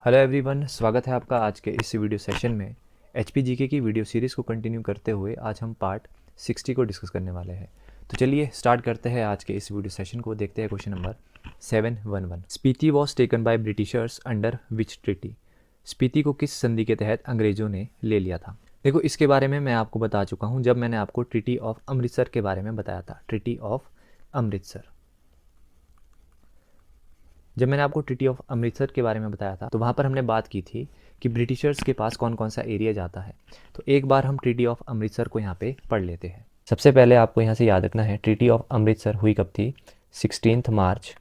Hello everyone, स्वागत है आपका आज के इस वीडियो सेशन में। एचपीजीके की वीडियो सीरीज़ को कंटिन्यू करते हुए आज हम पार्ट 60 को डिस्कस करने वाले हैं। तो चलिए स्टार्ट करते हैं आज के इस वीडियो सेशन को। देखते हैं question number 711। Spiti was taken by Britishers under which treaty. Spiti को किस संधि के तहत अंग्रेजों ने ले लिया था। देखो, इसके बारे में मैं आपको बता चुका हूँ जब मैंने आपको ट्रीटी ऑफ अमृतसर के बारे में बताया था। ट्रीटी ऑफ अमृतसर, जब मैंने आपको ट्रीटी ऑफ अमृतसर के बारे में बताया था तो वहाँ पर हमने बात की थी कि ब्रिटिशर्स के पास कौन कौन सा एरिया जाता है। तो एक बार हम ट्रीटी ऑफ अमृतसर को यहाँ पे पढ़ लेते हैं। सबसे पहले आपको यहाँ से याद रखना है ट्रीटी ऑफ अमृतसर हुई कब थी, 16 मार्च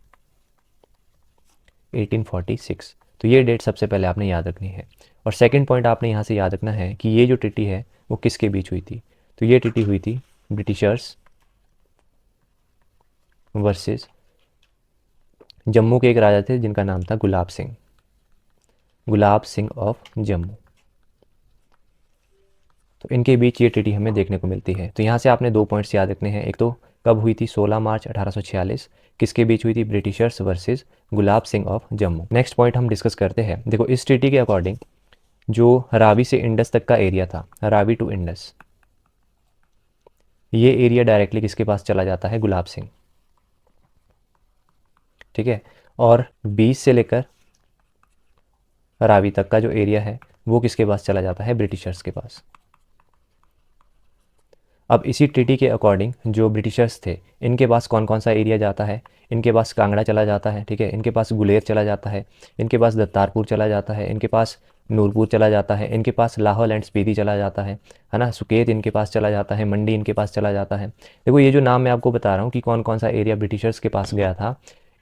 1846। तो ये डेट सबसे पहले आपने याद रखनी है। और सेकेंड पॉइंट आपने यहाँ से याद रखना है कि ये जो ट्रीटी है वो किसके बीच हुई थी। तो ये ट्रीटी हुई थी ब्रिटिशर्स वर्सेस जम्मू के एक राजा थे जिनका नाम था गुलाब सिंह, गुलाब सिंह ऑफ जम्मू। तो इनके बीच ये ट्रीटी हमें देखने को मिलती है। तो यहाँ से आपने दो पॉइंट्स याद रखने हैं। एक तो कब हुई थी, 16 मार्च 1846। किसके बीच हुई थी, Britishers versus Gulab Singh of Jammu. Next point हम डिस्कस करते हैं। देखो, इस ट्रीटी के अकॉर्डिंग जो रावी से इंडस तक का एरिया था, रावी टू इंडस, ये एरिया डायरेक्टली किसके पास चला जाता है, गुलाब सिंह। ठीक है। और 20 से लेकर रावी तक का जो एरिया है वो किसके पास चला जाता है, ब्रिटिशर्स के पास। अब इसी ट्रीटी के अकॉर्डिंग जो ब्रिटिशर्स थे इनके पास कौन कौन सा एरिया जाता है, इनके पास कांगड़ा चला जाता है, ठीक है, इनके पास गुलेर चला जाता है, इनके पास दत्तारपुर चला जाता है, इनके पास नूरपुर चला जाता है, इनके पास लाहौल एंड स्पीति चला जाता है ना, सुकेत इनके पास चला जाता है, मंडी इनके पास चला जाता है। देखो, ये जो नाम मैं आपको बता रहा हूँ कि कौन कौन सा एरिया ब्रिटिशर्स के पास गया था,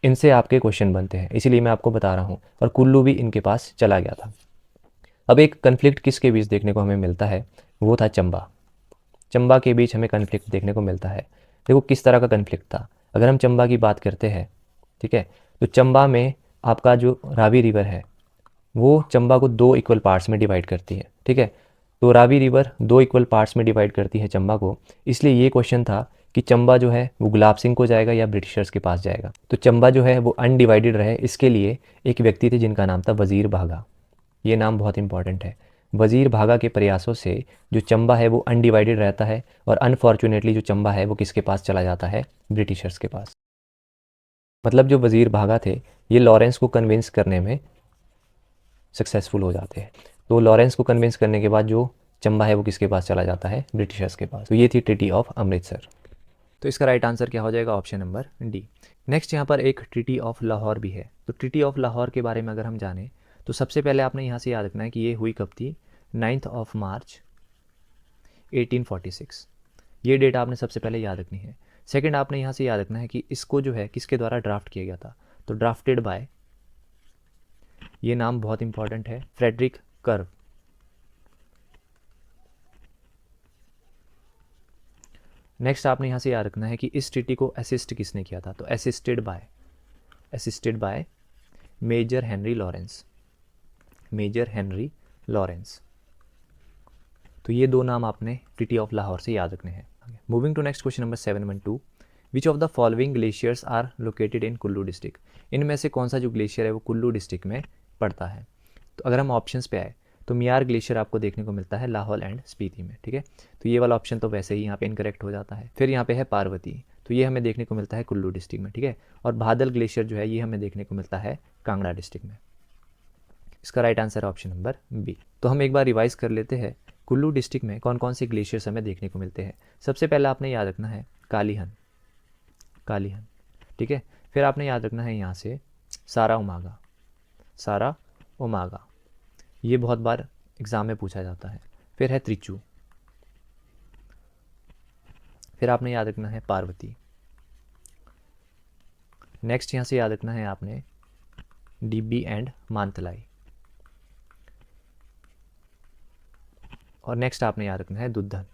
इनसे आपके क्वेश्चन बनते हैं, इसीलिए मैं आपको बता रहा हूँ। और कुल्लू भी इनके पास चला गया था। अब एक कन्फ्लिक्ट किसके बीच देखने को हमें मिलता है, वो था चंबा। चंबा के बीच हमें कन्फ्लिक्ट देखने को मिलता है। देखो किस तरह का कन्फ्लिक्ट था। अगर हम चंबा की बात करते हैं, ठीक है, तो चंबा में आपका जो रावी रिवर है वो चंबा को दो इक्वल पार्ट्स में डिवाइड करती है। ठीक है, तो रावी रिवर दो इक्वल पार्ट्स में डिवाइड करती है चंबा को। इसलिए ये क्वेश्चन था कि चंबा जो है वो गुलाब सिंह को जाएगा या ब्रिटिशर्स के पास जाएगा। तो चंबा जो है वो अनडिवाइडेड रहे, इसके लिए एक व्यक्ति थे जिनका नाम था वज़ीर भागा। ये नाम बहुत इंपॉर्टेंट है। वज़ीर भागा के प्रयासों से जो चंबा है वो अनडिवाइडेड रहता है और अनफॉर्चुनेटली जो चंबा है वो किसके पास चला जाता है, ब्रिटिशर्स के पास। मतलब जो वज़ीर भागा थे ये लॉरेंस को कन्विंस करने में सक्सेसफुल हो जाते हैं। तो लॉरेंस को कन्विंस करने के बाद जो चंबा है वो किसके पास चला जाता है, ब्रिटिशर्स के पास। तो ये थी ट्रीटी ऑफ अमृतसर। तो इसका राइट आंसर क्या हो जाएगा, ऑप्शन नंबर डी। नेक्स्ट यहाँ पर एक ट्रीटी ऑफ लाहौर भी है। तो ट्रीटी ऑफ लाहौर के बारे में अगर हम जानें तो सबसे पहले आपने यहाँ से याद रखना है कि ये हुई कब थी, 9 मार्च 1846। ये डेट आपने सबसे पहले याद रखनी है। सेकंड आपने यहाँ से याद रखना है कि इसको जो है किसके द्वारा ड्राफ्ट किया गया था। तो ड्राफ्टेड बाय, ये नाम बहुत इंपॉर्टेंट है, फ्रेडरिक कर्व। नेक्स्ट आपने यहाँ से याद रखना है कि इस ट्रीटी को असिस्ट किसने किया था। तो assisted by major Henry Lawrence, major Henry Lawrence. तो ये दो नाम आपने ट्रीटी ऑफ लाहौर से याद रखने हैं। Moving to next question number 712। Which of the following glaciers are located in Kullu district. इनमें से कौन सा जो ग्लेशियर है वो कुल्लू डिस्ट्रिक्ट में पड़ता है। तो अगर हम ऑप्शंस पे आए तो मियार ग्लेशियर आपको देखने को मिलता है लाहौल एंड स्पीति में। ठीक है, तो ये वाला ऑप्शन तो वैसे ही यहाँ पे इनकरेक्ट हो जाता है। फिर यहाँ पे है पार्वती, तो ये हमें देखने को मिलता है कुल्लू डिस्ट्रिक्ट में। ठीक है, और बादल ग्लेशियर जो है ये हमें देखने को मिलता है कांगड़ा डिस्ट्रिक्ट में। इसका राइट आंसर है ऑप्शन नंबर बी। तो हम एक बार रिवाइज कर लेते हैं कुल्लू डिस्ट्रिक्ट में कौन कौन से ग्लेशियर्स हमें देखने को मिलते हैं। सबसे पहले आपने याद रखना है कालीहन, कालीहन। ठीक है, फिर आपने याद रखना है यहाँ से सारा उमागा, सारा उमागा, ये बहुत बार एग्ज़ाम में पूछा जाता है। फिर है त्रिचू, फिर आपने याद रखना है पार्वती। नेक्स्ट यहाँ से याद रखना है आपने डिब्बी एंड मानतलाई, और नेक्स्ट आपने याद रखना है दुद्धन।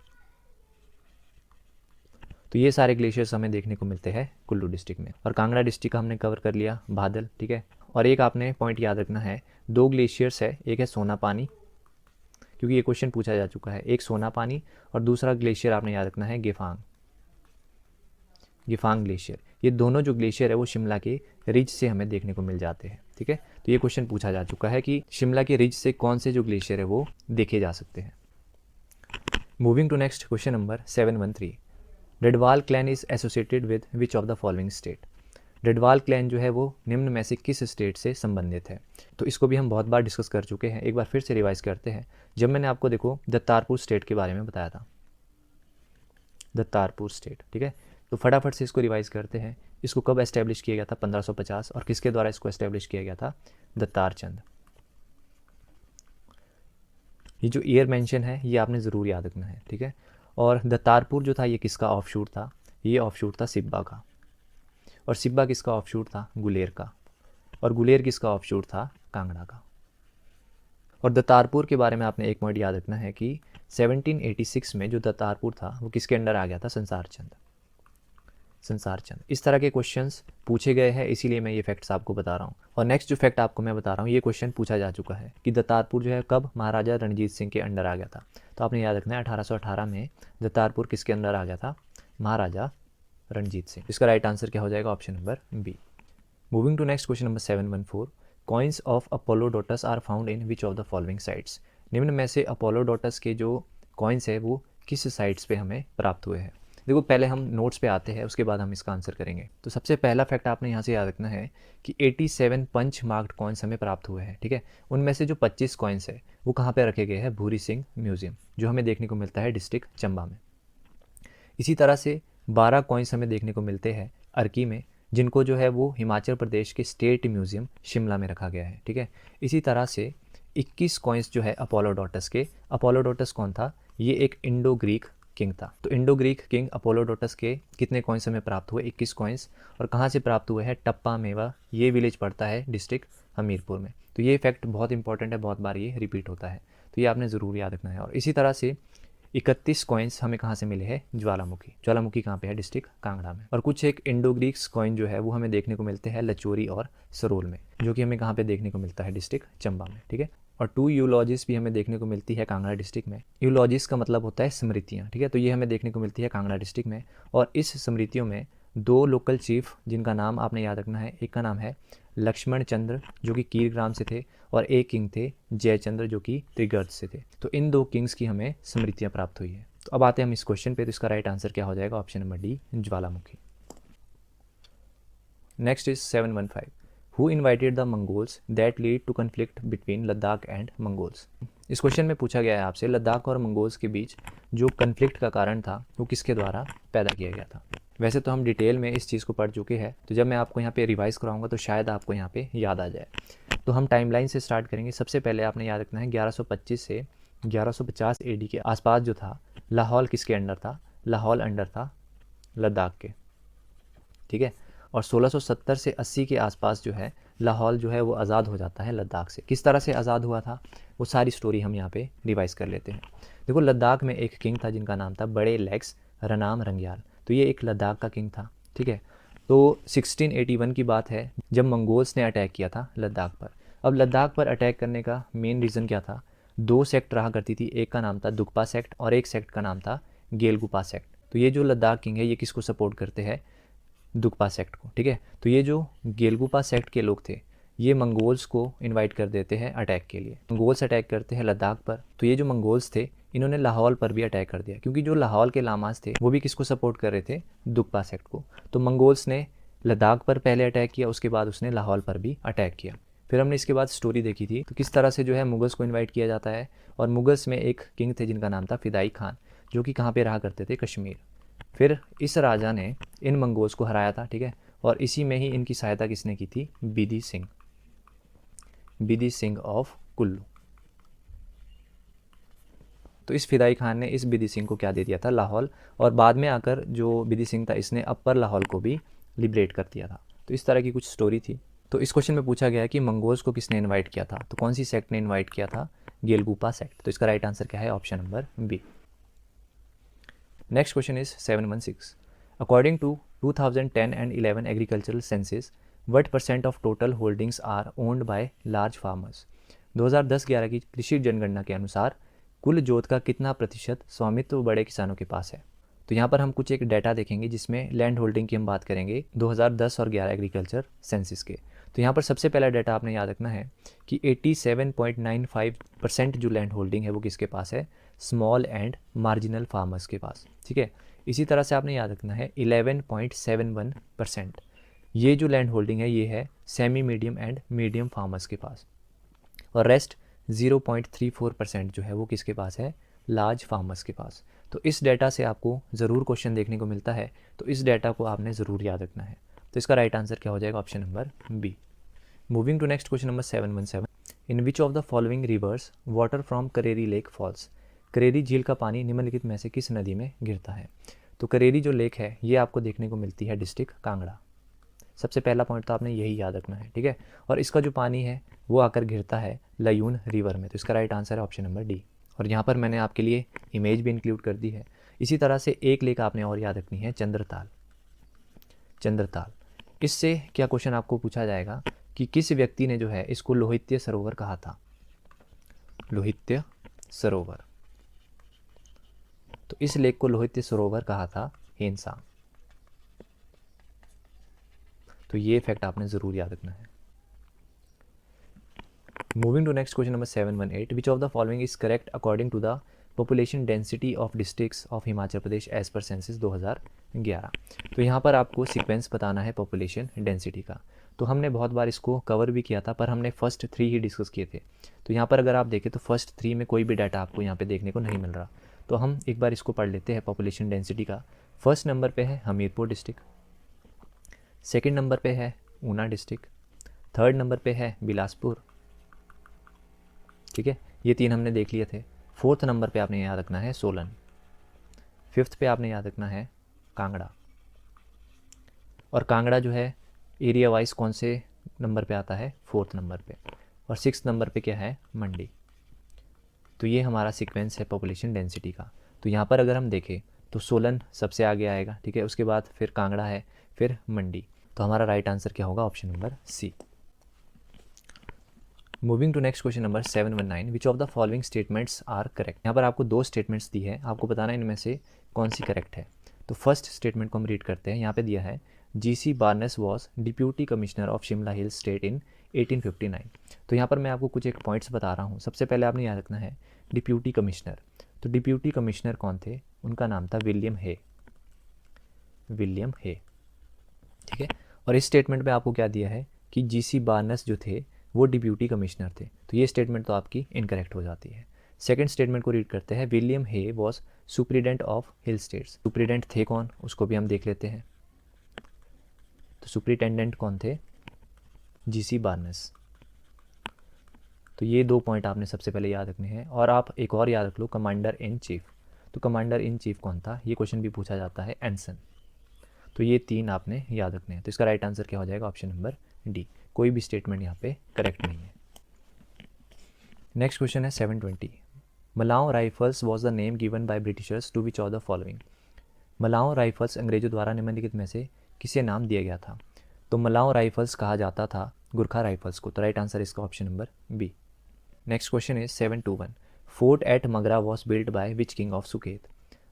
तो ये सारे ग्लेशियर्स हमें देखने को मिलते हैं कुल्लू डिस्ट्रिक्ट में। और कांगड़ा डिस्ट्रिक्ट का हमने कवर कर लिया, बादल। ठीक है, और एक आपने पॉइंट याद रखना है, दो ग्लेशियर्स है, एक है सोना पानी, क्योंकि ये क्वेश्चन पूछा जा चुका है, एक सोना पानी और दूसरा ग्लेशियर आपने याद रखना है गेफांग, गेफांग ग्लेशियर। ये दोनों जो ग्लेशियर है वो शिमला के रिज से हमें देखने को मिल जाते हैं। ठीक है, तो ये क्वेश्चन पूछा जा चुका है कि शिमला के रिज से कौन से जो ग्लेशियर है वो देखे जा सकते हैं। Moving to next question number 713, Dadwal clan is associated with which of the following state. Dadwal clan जो है वो निम्न में से किस स्टेट से संबंधित है। तो इसको भी हम बहुत बार डिस्कस कर चुके हैं, एक बार फिर से रिवाइज करते हैं। जब मैंने आपको देखो दत्तारपुर स्टेट के बारे में बताया था, दत्तारपुर स्टेट, ठीक है, तो फटाफट से इसको रिवाइज करते हैं। इसको कब एस्टेब्लिश किया गया था, 1550, और किसके द्वारा इसको एस्टेब्लिश किया गया था, दत्तार चंद। ये जो ईयर मेंशन है ये आपने ज़रूर याद रखना है, ठीक है। और दत्तारपुर जो था ये किसका ऑफशूट था, ये ऑफशूट था सिब्बा का, और सिब्बा किसका ऑफशूट था, गुलेर का, और गुलेर किसका ऑफशूट था, कांगड़ा का। और दत्तारपुर के बारे में आपने एक पॉइंट याद रखना है कि 1786 में जो दत्तारपुर था वो किसके अंडर आ गया था, संसार चंद, संसार चंद। इस तरह के क्वेश्चंस पूछे गए हैं, इसीलिए मैं ये फैक्ट्स आपको बता रहा हूँ। और नेक्स्ट जो फैक्ट आपको मैं बता रहा हूँ, ये क्वेश्चन पूछा जा चुका है कि दत्तारपुर जो है कब महाराजा रणजीत सिंह के अंडर आ गया था। तो आपने याद रखना है 1818 में दत्तारपुर किसके अंदर आ गया था, महाराजा रणजीत सिंह। इसका राइट आंसर क्या हो जाएगा, option number B. Moving to next question number 714, coins of Apollodotus are found in which of the following sites. निम्न में से अपोलोडोटस के जो कॉइन्स है वो किस साइट्स पे हमें प्राप्त हुए हैं। देखो पहले हम नोट्स पे आते हैं, उसके बाद हम इसका आंसर करेंगे। तो सबसे पहला फैक्ट आपने यहाँ से याद रखना है कि 87 पंच मार्क्ड कॉइन्स हमें प्राप्त हुए हैं, ठीक है। उनमें से जो 25 कॉइन्स है वो कहाँ पे रखे गए हैं, भूरी सिंह म्यूजियम, जो हमें देखने को मिलता है डिस्ट्रिक्ट चंबा में। इसी तरह से 12 कॉइन्स हमें देखने को मिलते हैं अर्की में, जिनको जो है वो हिमाचल प्रदेश के स्टेट म्यूजियम शिमला में रखा गया है, ठीक है। इसी तरह से 21 कॉइन्स जो है अपोलोडोटस के, अपोलोडोटस कौन था, ये एक इंडो ग्रीक किंग था। तो इंडो ग्रीक किंग अपोलोडोटस के कितने कॉइन्स हमें प्राप्त हुए, 21 कॉइन्स, और कहाँ से प्राप्त हुए हैं, टप्पा मेवा, ये विलेज पड़ता है डिस्ट्रिक्ट हमीरपुर में। तो ये फैक्ट बहुत इंपॉर्टेंट है, बहुत बार ये रिपीट होता है, तो ये आपने ज़रूर याद रखना है। और इसी तरह से 31 कॉइन्स हमें कहाँ से मिले हैं, ज्वालामुखी, ज्वालामुखी कहाँ पे है, डिस्ट्रिक्ट कांगड़ा में। और कुछ एक इंडो ग्रीक्स कॉइन जो है वो हमें देखने को मिलते हैं लचोरी और सरोल में, जो कि हमें कहाँ पे देखने को मिलता है, डिस्ट्रिक्ट चंबा में, ठीक है। और 2 यूलॉजिस भी हमें देखने को मिलती है कांगड़ा डिस्ट्रिक्ट में। यूलॉजिस का मतलब होता है स्मृतियाँ, ठीक है, तो ये हमें देखने को मिलती है कांगड़ा डिस्ट्रिक्ट में। और इस स्मृतियों में 2 लोकल चीफ जिनका नाम आपने याद रखना है, एक का नाम है लक्ष्मण चंद्र जो कि कीरग्राम से थे, और एक किंग थे जयचंद्र जो कि त्रिगर्त से थे। तो इन 2 किंग्स की हमें स्मृतियाँ प्राप्त हुई है। तो अब आते हैं हम इस क्वेश्चन पे, तो इसका राइट आंसर क्या हो जाएगा, option number D, Jwalamukhi. Next is 715, who invited the Mongols that lead to conflict between Ladakh and Mongols. इस क्वेश्चन में पूछा गया है आपसे लद्दाख और मंगोल्स के बीच जो कन्फ्लिक्ट का कारण था वो किसके द्वारा पैदा किया गया था। वैसे तो हम डिटेल में इस चीज़ को पढ़ चुके हैं, तो जब मैं आपको यहाँ पे रिवाइज कराऊंगा तो शायद आपको यहाँ पे याद आ जाए। तो हम टाइमलाइन से स्टार्ट करेंगे। सबसे पहले आपने याद रखना है 1125 से 1150 एडी के आसपास जो था लाहौल किसके अंडर था, लाहौल अंडर था लद्दाख के, ठीक है। और 1670 से 80 के आसपास जो है लाहौल जो है वो आज़ाद हो जाता है लद्दाख से। किस तरह से आज़ाद हुआ था वो सारी स्टोरी हम यहाँ पे रिवाइज़ कर लेते हैं। देखो लद्दाख में एक किंग था जिनका नाम था बड़े लेग्स रनाम रंग्याल, तो ये एक लद्दाख का किंग था, ठीक है। तो 1681 की बात है जब मंगोल्स ने अटैक किया था लद्दाख पर। अब लद्दाख पर अटैक करने का मेन रीज़न क्या था, 2 सेक्ट रहा करती थी, एक का नाम था दुकपा सेक्ट और एक सेक्ट का नाम था गेलगुपा सेक्ट। तो ये जो लद्दाख किंग है ये किसको सपोर्ट करते हैं, दुकपा सेक्ट को, ठीक है। तो ये जो गेलगुपा सेक्ट के लोग थे ये मंगोल्स को इनवाइट कर देते हैं अटैक के लिए। मंगोल्स अटैक करते हैं लद्दाख पर, तो ये जो मंगोल्स थे इन्होंने लाहौल पर भी अटैक कर दिया, क्योंकि जो लाहौल के लामास थे वो भी किसको सपोर्ट कर रहे थे, दुकपा सेक्ट को। तो मंगोल्स ने लद्दाख पर पहले अटैक किया, उसके बाद उसने लाहौल पर भी अटैक किया। फिर हमने इसके बाद स्टोरी देखी थी तो किस तरह से जो है मुगल्स को इन्वाइट किया जाता है। और मुगल्स में एक किंग थे जिनका नाम था फिदाई खान, जो कि कहाँ पे रहा करते थे, कश्मीर। फिर इस राजा ने इन मंगोल्स को हराया था, ठीक है। और इसी में ही इनकी सहायता किसने की थी, बिधि सिंह, बिधि सिंह ऑफ कुल्लू। तो इस फिदाई खान ने इस बिधि सिंह को क्या दे दिया था, लाहौल। और बाद में आकर जो बिधि सिंह था इसने अपर लाहौल को भी लिबरेट कर दिया था। तो इस तरह की कुछ स्टोरी थी। तो इस क्वेश्चन में पूछा गया है कि मंगोल्स को किसने इन्वाइट किया था, तो कौन सी सेक्ट ने इन्वाइट किया था, गेलगुपा सेक्ट। तो इसका राइट आंसर क्या है, option number B. Next question is 716, according to 2010 and 11 agricultural census what % of total holdings are owned by large farmers. 2010-11 की कृषि जनगणना के अनुसार कुल जोत का कितना प्रतिशत स्वामित्व बड़े किसानों के पास है। तो यहाँ पर हम कुछ एक डाटा देखेंगे जिसमें लैंड होल्डिंग की हम बात करेंगे 2010 और 11 एग्रीकल्चर सेंसस के। तो यहाँ पर सबसे पहला डाटा आपने याद रखना है कि 87.95% जो लैंड होल्डिंग है वो किसके पास है, स्मॉल एंड मार्जिनल फार्मर्स के पास, ठीक है। इसी तरह से आपने याद रखना है 11.71% ये जो लैंड होल्डिंग है ये है semi medium and medium farmers के पास, और रेस्ट 0.34% जो है वो किसके पास है, लार्ज फार्मर्स के पास। तो इस डाटा से आपको ज़रूर क्वेश्चन देखने को मिलता है, तो इस डाटा को आपने ज़रूर याद रखना है। तो इसका राइट आंसर क्या हो जाएगा, option number B. Moving to next question number 717, in which of the following rivers water from Kareri lake falls. Kareri झील का पानी निम्नलिखित में से किस नदी में गिरता है। तो करेरी जो लेक है ये आपको देखने को मिलती है डिस्ट्रिक्ट कांगड़ा। सबसे पहला पॉइंट तो आपने यही याद रखना है, ठीक है। और इसका जो पानी है वो आकर गिरता है लयून रिवर में। तो इसका राइट आंसर है ऑप्शन नंबर डी। और यहाँ पर मैंने आपके लिए इमेज भी इंक्लूड कर दी है। इसी तरह से एक लेक आपने और याद रखनी है, चंद्रताल। चंद्रताल, इससे क्या क्वेश्चन आपको पूछा जाएगा कि किस व्यक्ति ने जो है इसको लोहित्य सरोवर कहा था। लोहित्य सरोवर, तो इस लेक को लोहित्य सरोवर कहा था हेनसा। तो ये फैक्ट आपने ज़रूर याद रखना है। Moving to next question number 718, which of the following is correct according to the population density of districts of Himachal Pradesh as per census 2011। तो यहाँ पर आपको सीक्वेंस बताना है पॉपुलेशन डेंसिटी का। तो हमने बहुत बार इसको कवर भी किया था, पर हमने फर्स्ट 3 ही डिस्कस किए थे। तो यहाँ पर अगर आप देखें तो फर्स्ट 3 में कोई भी डाटा आपको यहाँ पे देखने को नहीं मिल रहा। तो हम एक बार इसको पढ़ लेते हैं पॉपुलेशन डेंसिटी का। फर्स्ट नंबर पे है हमीरपुर डिस्ट्रिक्ट, सेकंड नंबर पे है ऊना डिस्ट्रिक्ट, थर्ड नंबर पे है बिलासपुर, ठीक है, ये 3 हमने देख लिए थे। फोर्थ नंबर पे आपने याद रखना है सोलन, फिफ्थ पे आपने याद रखना है कांगड़ा। और कांगड़ा जो है एरिया वाइज कौन से नंबर पे आता है, फोर्थ नंबर पे। और सिक्स्थ नंबर पे क्या है, मंडी। तो ये हमारा सीक्वेंस है पॉपुलेशन डेंसिटी का। तो यहाँ पर अगर हम देखें तो सोलन सबसे आगे आएगा, ठीक है, उसके बाद फिर कांगड़ा है, फिर मंडी। तो हमारा राइट आंसर क्या होगा, option number C. Moving to next question number 719, which of the following statements are correct. यहाँ पर आपको 2 स्टेटमेंट्स दी है, आपको बताना है इनमें से कौन सी करेक्ट है। तो फर्स्ट स्टेटमेंट को हम रीड करते हैं। यहाँ पे दिया है GC baldness was deputy commissioner of Shimla hill state in 1859। तो यहाँ पर मैं आपको कुछ एक पॉइंट्स बता रहा हूँ। सबसे पहले आपने याद रखना है डिप्यूटी कमिश्नर। तो डिप्यूटी कमिश्नर कौन थे, उनका नाम था विलियम हे। विलियम हे, ठीक है। और इस स्टेटमेंट में आपको क्या दिया है कि जीसी बार्नेस जो थे वो डिप्यूटी कमिश्नर थे। तो ये स्टेटमेंट तो आपकी इनकरेक्ट हो जाती है। सेकंड स्टेटमेंट को रीड करते हैं, William Hay was superintendent of hill states. Superintendent थे कौन, उसको भी हम देख लेते हैं। तो सुप्रिटेंडेंट कौन थे, जीसी बार्नेस। तो ये 2 पॉइंट आपने सबसे पहले याद रखने हैं। और आप एक और याद रख लो, कमांडर इन चीफ। तो कमांडर इन चीफ कौन था, ये क्वेश्चन भी पूछा जाता है, एंसन। तो ये 3 आपने याद रखने हैं। तो इसका राइट आंसर क्या हो जाएगा, ऑप्शन नंबर डी। कोई भी स्टेटमेंट यहाँ पे करेक्ट नहीं है। नेक्स्ट क्वेश्चन है 720, Malaun rifles was the name given by Britishers to which of the following. Malaun rifles अंग्रेजों द्वारा निम्नलिखित में से किसे नाम दिया गया था। तो मलाओ राइफल्स कहा जाता था गुरखा राइफल्स को। तो राइट आंसर इसका option number B. Next question is 721, fort at Magra was build by which king of Suket.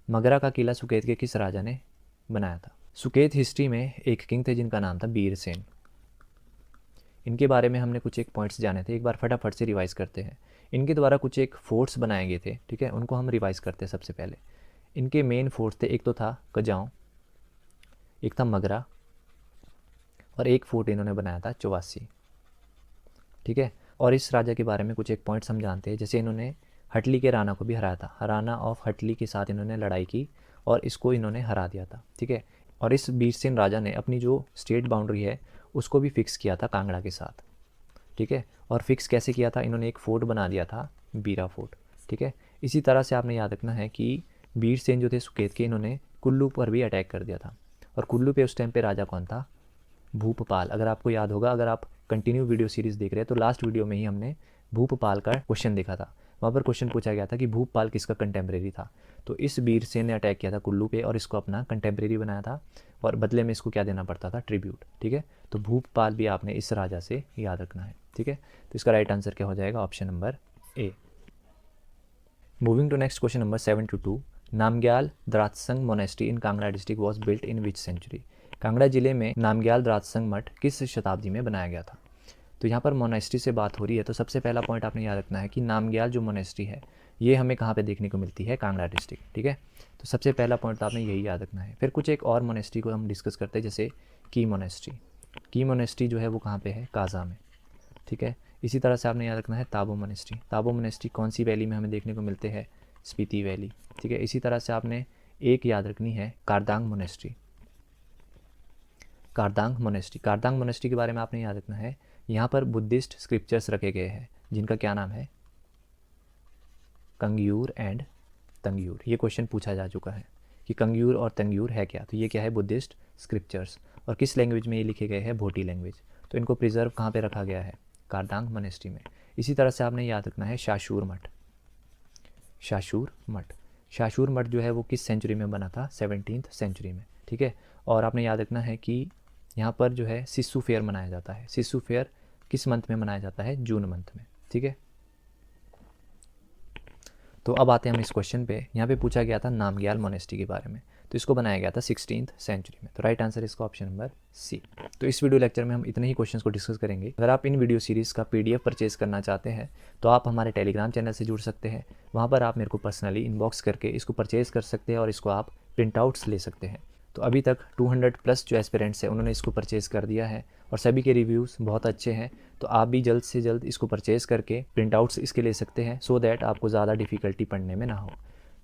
Magra का किला सुकेत के किस राजा ने बनाया था। सुकेत हिस्ट्री में एक किंग थे जिनका नाम था बीरसेन। इनके बारे में हमने कुछ एक पॉइंट्स जाने थे, एक बार फटाफट से रिवाइज करते हैं। इनके द्वारा कुछ एक फोर्ट्स बनाए गए थे, ठीक है, उनको हम रिवाइज करते हैं। सबसे पहले इनके मेन फोर्ट्स थे, एक तो था कजाऊं, एक था मगरा, और एक फोर्ट इन्होंने बनाया था चौवासी, ठीक है। और इस राजा के बारे में कुछ एक पॉइंट्स हम जानते हैं, जैसे इन्होंने हटली के राणा को भी हराया था। राणा ऑफ हटली के साथ इन्होंने लड़ाई की और इसको इन्होंने हरा दिया था, ठीक है। और इस बीरसेन राजा ने अपनी जो स्टेट बाउंड्री है उसको भी फिक्स किया था कांगड़ा के साथ, ठीक है। और फिक्स कैसे किया था, इन्होंने एक फोर्ट बना दिया था, बीरा फोर्ट, ठीक है। इसी तरह से आपने याद रखना है कि बीरसेन जो थे सुकेत के, इन्होंने कुल्लू पर भी अटैक कर दिया था। और कुल्लू पे उस टाइम पे राजा कौन था, भूपपाल। अगर आपको याद होगा, अगर आप कंटिन्यू वीडियो सीरीज़ देख रहे हैं तो लास्ट वीडियो में ही हमने भूपपाल का क्वेश्चन देखा था। वहाँ पर क्वेश्चन पूछा गया था कि भूपपाल किसका कंटेम्प्रेरी था। तो इस बीरसेन ने अटैक किया था कुल्लू पे और इसको अपना कंटेम्प्रेरी बनाया था, और बदले में इसको क्या देना पड़ता था, ट्रिब्यूट, ठीक है। तो भूपपाल भी आपने इस राजा से याद रखना है, ठीक है। तो इसका राइट आंसर क्या हो जाएगा, option number A. Moving to next question number 722, Namgyal Dratsang monastery in Kangra district was built in which century. Kangra जिले में नामग्याल द्रात्संग मठ किस शताब्दी में बनाया गया था। तो यहाँ पर मोनेस्ट्री से बात हो रही है, तो सबसे पहला पॉइंट आपने याद रखना है कि नामग्याल जो मोनेस्ट्री है ये हमें कहाँ पे देखने को मिलती है, कांगड़ा डिस्ट्रिक्ट, ठीक है। तो सबसे पहला पॉइंट तो आपने यही याद रखना है। फिर कुछ एक और मोनेस्ट्री को हम डिस्कस करते हैं, जैसे की मोनेस्ट्री। की मोनेस्ट्री जो है वो कहाँ पे है, काजा में, ठीक है। इसी तरह से आपने याद रखना है ताबो मोनेस्ट्री। ताबो मोनेस्ट्री कौन सी वैली में हमें देखने को मिलते हैं, स्पीति वैली, ठीक है। इसी तरह से आपने एक याद रखनी है Kardang monastery. Kardang monastery, Kardang monastery के बारे में आपने याद रखना है, यहाँ पर बुद्धिस्ट स्क्रिप्चर्स रखे गए हैं जिनका क्या नाम है, कंग्यूर एंड तंग्यूर। ये क्वेश्चन पूछा जा चुका है कि कंग्यूर और तंग्यूर है क्या, तो ये क्या है, बुद्धिस्ट स्क्रिप्चर्स, और किस लैंग्वेज में ये लिखे गए हैं, भोटी लैंग्वेज। तो इनको प्रिजर्व कहाँ पे रखा गया है, कारदांग मोनेस्ट्री में। इसी तरह से आपने याद रखना है शाशूर मठ। शाशूर मठ, शाशूर मठ जो है वो किस सेंचुरी में बना था, 17th सेंचुरी में, ठीक है। और आपने याद रखना है कि यहाँ पर जो है सिस्सू फेयर मनाया जाता है। सिस्सू फेयर किस मंथ में मनाया जाता है, जून मंथ में, ठीक है। तो अब आते हैं हम इस क्वेश्चन पे। यहाँ पे पूछा गया था नामग्याल मोनेस्ट्री के बारे में, तो इसको बनाया गया था 16th सेंचुरी में। तो राइट आंसर इसका ऑप्शन नंबर सी। तो इस वीडियो लेक्चर में हम इतने ही क्वेश्चंस को डिस्कस करेंगे। अगर आप इन वीडियो सीरीज़ का PDF परचेज करना चाहते हैं तो आप हमारे टेलीग्राम चैनल से जुड़ सकते हैं। वहाँ पर आप मेरे को पर्सनली इनबॉक्स करके इसको परचेज़ कर सकते हैं और इसको आप प्रिंट आउट्स ले सकते हैं। तो अभी तक 200+ जो एस्पिरेंट्स हैं उन्होंने इसको परचेज़ कर दिया है और सभी के रिव्यूज़ बहुत अच्छे हैं। तो आप भी जल्द से जल्द इसको परचेज़ करके प्रिंट आउट्स इसके ले सकते हैं, सो दैट आपको ज़्यादा डिफ़िकल्टी पढ़ने में ना हो।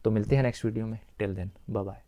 तो मिलते हैं नेक्स्ट वीडियो में। Till then bye bye.